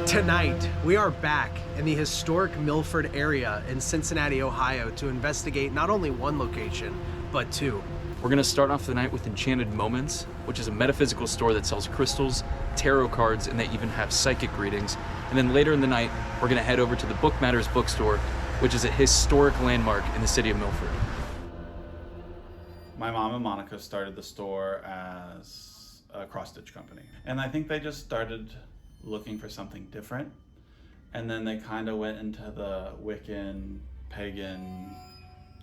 Tonight, we are back in the historic Milford area in Cincinnati, Ohio to investigate not only one location, but two. We're gonna start off the night with Enchanted Moments, which is a metaphysical store that sells crystals, tarot cards, and they even have psychic readings. And then later in the night, we're gonna head over to the Bookmatters bookstore, which is a historic landmark in the city of Milford. My mom and Monica started the store as a cross-stitch company. And I think they just started looking for something different. And then they kind of went into the Wiccan, pagan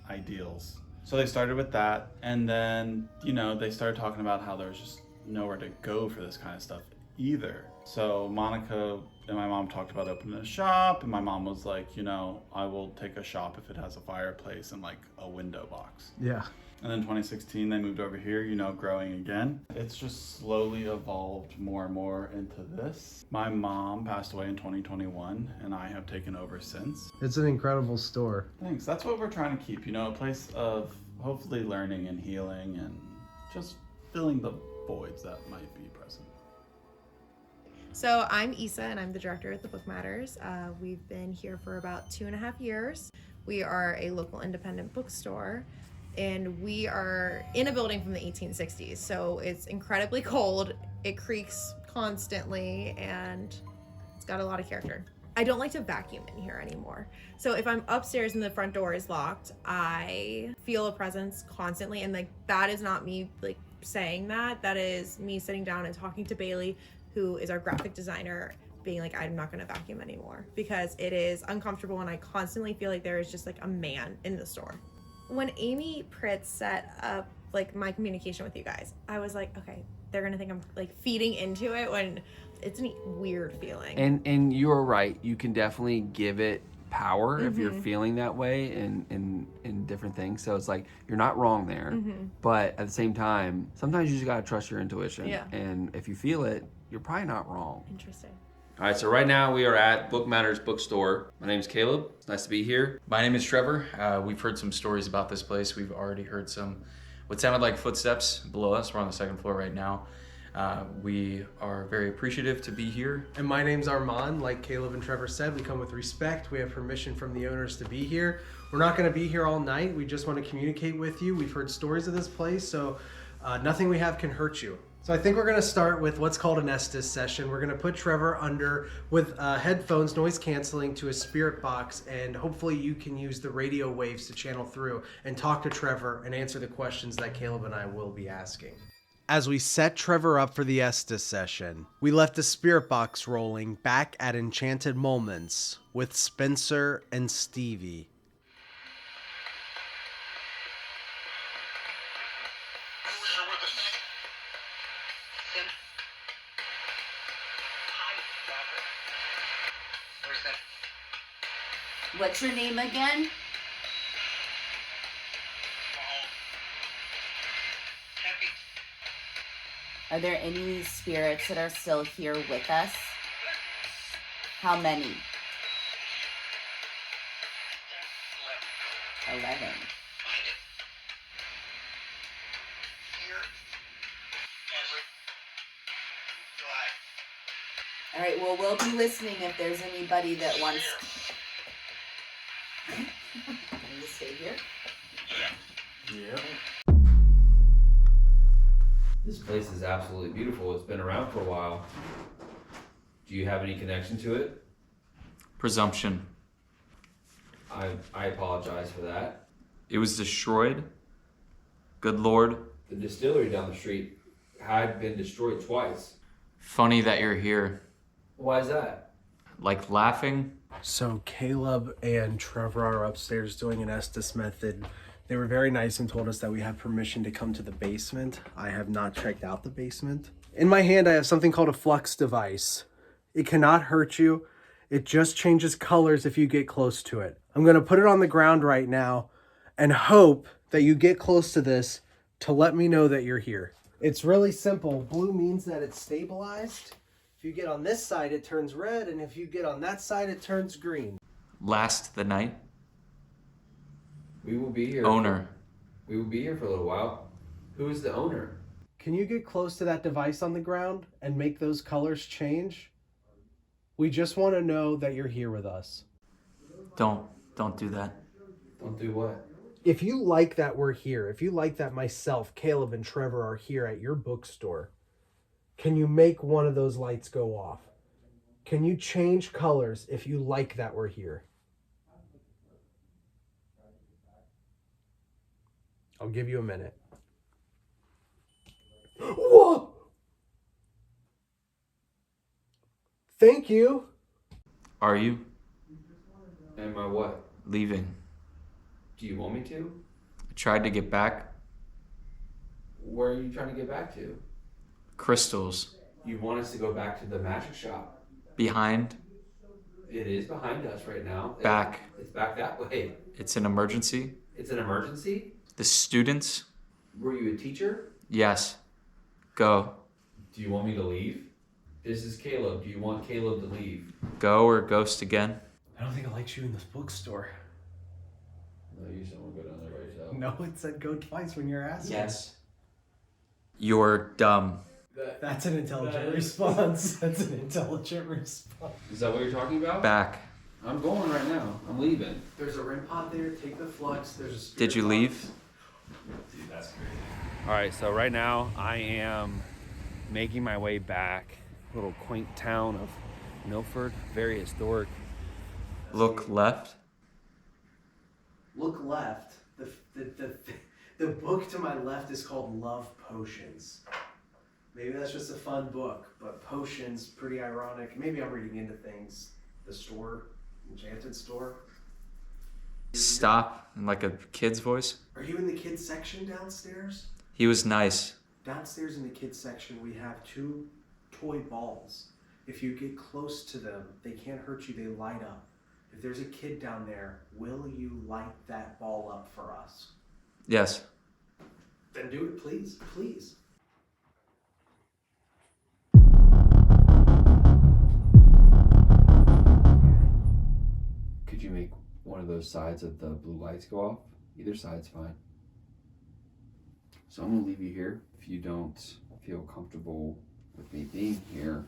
ideals. So they started with that. And then, they started talking about how there was just nowhere to go for this kind of stuff either. So Monica and my mom talked about opening a shop. And my mom was like, I will take a shop if it has a fireplace and like a window box. Yeah. And then 2016, they moved over here, growing again. It's just slowly evolved more and more into this. My mom passed away in 2021, and I have taken over since. It's an incredible store. Thanks. That's what we're trying to keep, a place of hopefully learning and healing and just filling the voids that might be present. So I'm Issa, and I'm the director at the Bookmatters. We've been here for about 2.5 years. We are a local independent bookstore. And we are in a building from the 1860s, so it's incredibly cold, it creaks constantly, and it's got a lot of character. I don't like to vacuum in here anymore. So if I'm upstairs and the front door is locked, I feel a presence constantly, and that is not me saying that. That is me sitting down and talking to Bailey, who is our graphic designer, being like, I'm not gonna vacuum anymore because it is uncomfortable, and I constantly feel like there is just a man in the store. When Amy Pritz set up my communication with you guys, I was like, okay, they're gonna think I'm feeding into it, when it's a weird feeling. And you're right, you can definitely give it power if you're feeling that way in different things. So it's you're not wrong there, but at the same time, sometimes you just gotta trust your intuition. Yeah. And if you feel it, you're probably not wrong. Interesting. All right, so right now we are at Bookmatters bookstore. My name's Caleb. It's nice to be here. My name is Trevor. We've heard some stories about this place. We've already heard what sounded like footsteps below us. We're on the second floor right now. We are very appreciative to be here. And my name's Armand. Like Caleb and Trevor said, we come with respect. We have permission from the owners to be here. We're not gonna be here all night. We just wanna communicate with you. We've heard stories of this place, so nothing we have can hurt you. So I think we're gonna start with what's called an Estes session. We're gonna put Trevor under with headphones, noise canceling, to a spirit box, and hopefully you can use the radio waves to channel through and talk to Trevor and answer the questions that Caleb and I will be asking. As we set Trevor up for the Estes session, we left the spirit box rolling back at Enchanted Moments with Spencer and Stevie. What's your name again? Are there any spirits that are still here with us? How many? 11. All right, well, we'll be listening if there's anybody that wants... Can you stay here? Yeah. This place is absolutely beautiful. It's been around for a while. Do you have any connection to it? Presumption. I apologize for that. It was destroyed. Good Lord. The distillery down the street had been destroyed twice. Funny that you're here. Why is that? Laughing. So Caleb and Trevor are upstairs doing an Estes method. They were very nice and told us that we have permission to come to the basement. I have not checked out the basement. In my hand, I have something called a flux device. It cannot hurt you. It just changes colors if you get close to it. I'm gonna put it on the ground right now and hope that you get close to this to let me know that you're here. It's really simple. Blue means that it's stabilized. If you get on this side, it turns red, and if you get on that side, it turns green. Last the night. We will be here. Owner. We will be here for a little while. Who is the owner? Can you get close to that device on the ground and make those colors change? We just want to know that you're here with us. Don't do that. Don't do what? If you like that we're here, if you like that myself, Caleb, and Trevor are here at your bookstore, can you make one of those lights go off? Can you change colors if you like that we're here? I'll give you a minute. Whoa! Thank you. Are you Am I what? leaving? Do you want me to? I tried to get back. Where are you trying to get back to? Crystals. You want us to go back to the magic shop? Behind. It is behind us right now. Back. It's back that way. It's an emergency. It's an emergency? The students. Were you a teacher? Yes. Go. Do you want me to leave? This is Caleb. Do you want Caleb to leave? Go or ghost again. I don't think I like you in this bookstore. No, you said we'll go down there by yourself. No, it said go twice when you're asking. Yes. You're dumb. That's an intelligent response. That's an intelligent response. Is that what you're talking about? Back. I'm going right now. I'm leaving. There's a REM pod there. Take the flux. There's a spirit Did you box. leave? Dude, that's crazy. All right, so right now I am making my way back. Little quaint town of Milford, very historic. Look left. Look left. The book to my left is called Love Potions. Maybe that's just a fun book, but potions, pretty ironic. Maybe I'm reading into things. The store, Enchanted Store. Stop in like a kid's voice. Are you in the kids section downstairs? He was nice. Downstairs in the kids section, we have 2 toy balls. If you get close to them, they can't hurt you, they light up. If there's a kid down there, will you light that ball up for us? Yes. Then do it, please, please. Could you make one of those sides of the blue lights go off? Either side's fine. So I'm gonna leave you here. If you don't feel comfortable with me being here,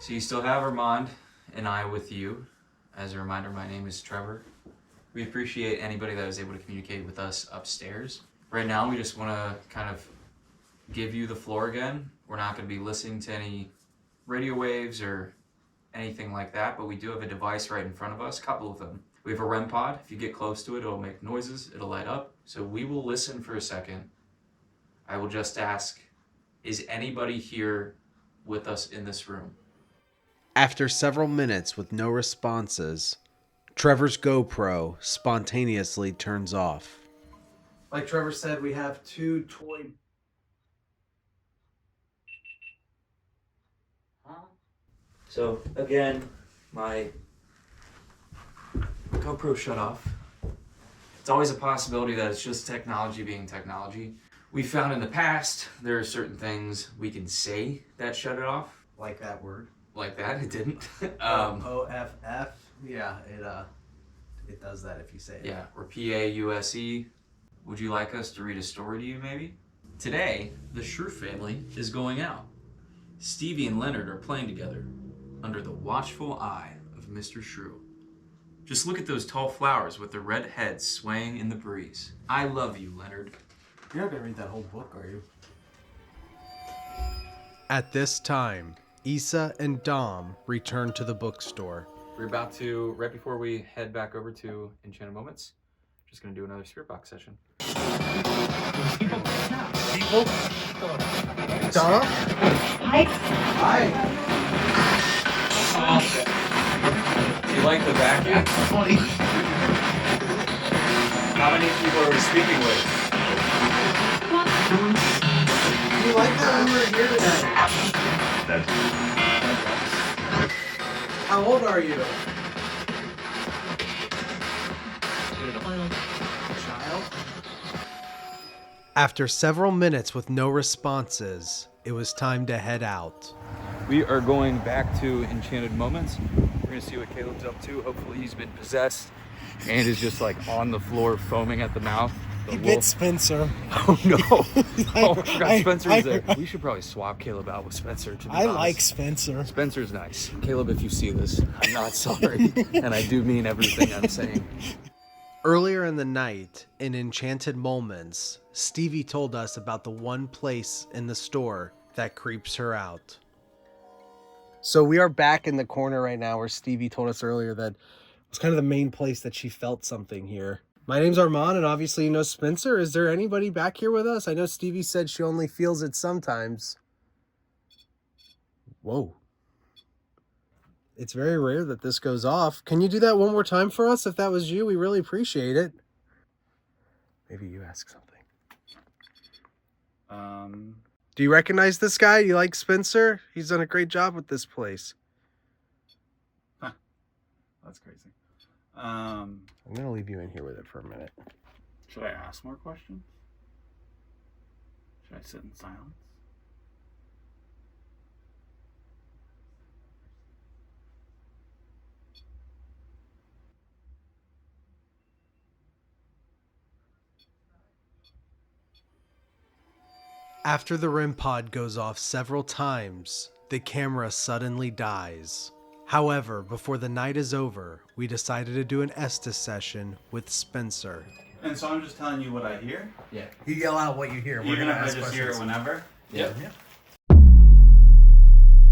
So you still have Armand and I with you. As a reminder, my name is Trevor. We appreciate anybody that was able to communicate with us upstairs. Right now, we just want to kind of give you the floor again. We're not going to be listening to any radio waves or anything like that, but we do have a device right in front of us, a couple of them. We have a REM pod. If you get close to it, it'll make noises, it'll light up. So we will listen for a second. I will just ask, is anybody here with us in this room? After several minutes with no responses, Trevor's GoPro spontaneously turns off. Like Trevor said, we have 2 toy... So again, my GoPro shut off. It's always a possibility that it's just technology being technology. We found in the past there are certain things we can say that shut it off. Like that word. Like that, it didn't. OFF. Yeah, it does that if you say it. Yeah, or PAUSE. Would you like us to read a story to you, maybe? Today, the Shrew family is going out. Stevie and Leonard are playing together under the watchful eye of Mr. Shrew. Just look at those tall flowers with their red heads swaying in the breeze. I love you, Leonard. You're not going to read that whole book, are you? At this time, Issa and Dom return to the bookstore. We're about to, right before we head back over to Enchanted Moments, just going to do another Spirit Box session. People? Dom? Hi. Do you like the vacuum? How many people are we speaking with? Do you like that we were here tonight? How old are you? Child? After several minutes with no responses, it was time to head out. We are going back to Enchanted Moments. We're gonna see what Caleb's up to. Hopefully he's been possessed and is just like on the floor foaming at the mouth. The He wolf. bit Spencer. Oh no! Oh, I forgot Spencer's there. We should probably swap Caleb out with Spencer. To be I honest. like Spencer. Spencer's nice. Caleb, if you see this, I'm not sorry, and I do mean everything I'm saying. Earlier in the night, in Enchanted Moments, Stevie told us about the one place in the store that creeps her out. So we are back in the corner right now where Stevie told us earlier that it was kind of the main place that she felt something here. My name's Armand, and obviously you know Spencer. Is there anybody back here with us? I know Stevie said she only feels it sometimes. Whoa. It's very rare that this goes off. Can you do that one more time for us? If that was you, we really appreciate it. Maybe you ask something. Do you recognize this guy? You like Spencer? He's done a great job with this place. That's crazy. I'm going to leave you in here with it for a minute. Should I ask more questions? Should I sit in silence? After the REM pod goes off several times, the camera suddenly dies. However, before the night is over, we decided to do an Estes session with Spencer. And so I'm just telling you what I hear? Yeah. You yell out what you hear. Even if I just hear it whenever? Yep.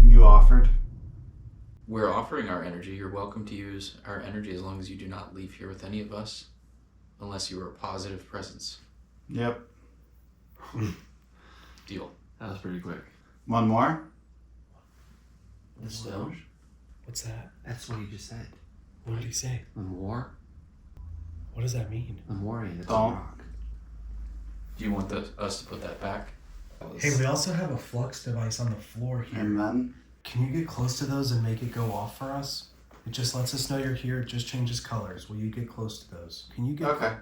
You offered? We're offering our energy. You're welcome to use our energy as long as you do not leave here with any of us, unless you are a positive presence. Yep. Deal. That was pretty quick. One more? The stone? What's that? That's what you just said. What did he say? The war? What does that mean? The warring. That's Don't. a rock. Do you want us to put that back? Hey, we also have a flux device on the floor here. And then? Can you get close to those and make it go off for us? It just lets us know you're here. It just changes colors. Will you get close to those? Can you get... Okay.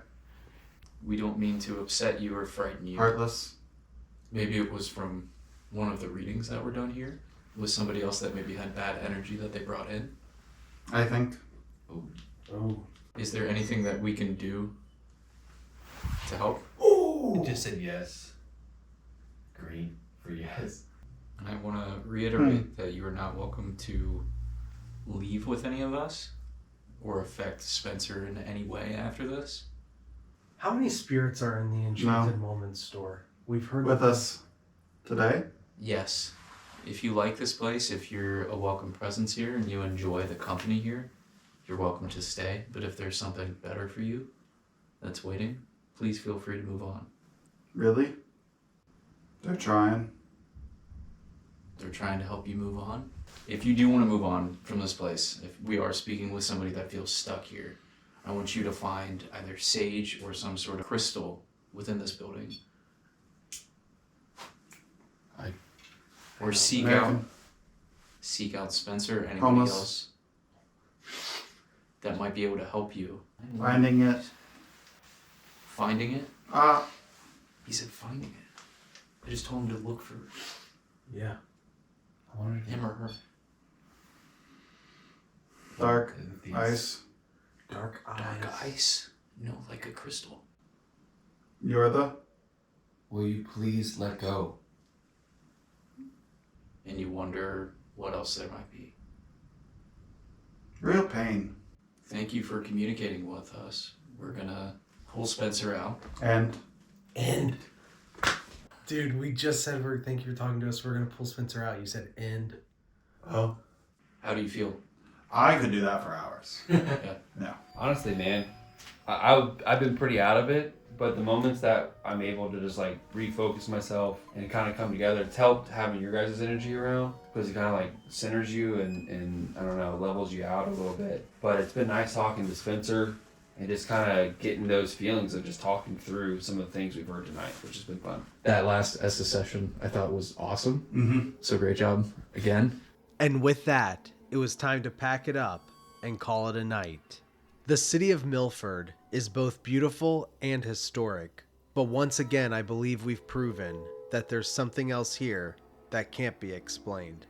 We don't mean to upset you or frighten you. Heartless. Maybe it was from one of the readings that were done here. With somebody else that maybe had bad energy that they brought in. I think. Oh. Is there anything that we can do to help? Oh! It just said yes. Green for yes. And I want to reiterate that you are not welcome to leave with any of us or affect Spencer in any way after this. How many spirits are in the Enchanted Moments store? We've heard With us today? Yes. If you like this place, if you're a welcome presence here and you enjoy the company here, you're welcome to stay. But if there's something better for you that's waiting, please feel free to move on. Really? They're trying. They're trying to help you move on. If you do want to move on from this place, if we are speaking with somebody that feels stuck here, I want you to find either sage or some sort of crystal within this building. Or seek out Spencer or anybody Homeless. else that might be able to help you. Finding it. Finding it? He said finding it. I just told him to look for Yeah. him or her. Dark. Ice. Dark eyes. Dark ice. No, like a crystal. You're the? Will you please let go? And you wonder what else there might be. Real pain. Thank you for communicating with us. We're gonna pull Spencer out. And? End. Dude, we just said thank you for talking to us. We're gonna pull Spencer out. You said end. Oh. How do you feel? I could do that for hours. Yeah. No. Honestly, man, I've been pretty out of it, but the moments that I'm able to just like refocus myself and kind of come together, it's helped having your guys' energy around because it kind of like centers you and I don't know, levels you out a little bit. But it's been nice talking to Spencer and just kind of getting those feelings of just talking through some of the things we've heard tonight, which has been fun. That last Estes session I thought was awesome. Mm-hmm. So great job again. And with that, it was time to pack it up and call it a night. The city of Milford is both beautiful and historic. But once again, I believe we've proven that there's something else here that can't be explained.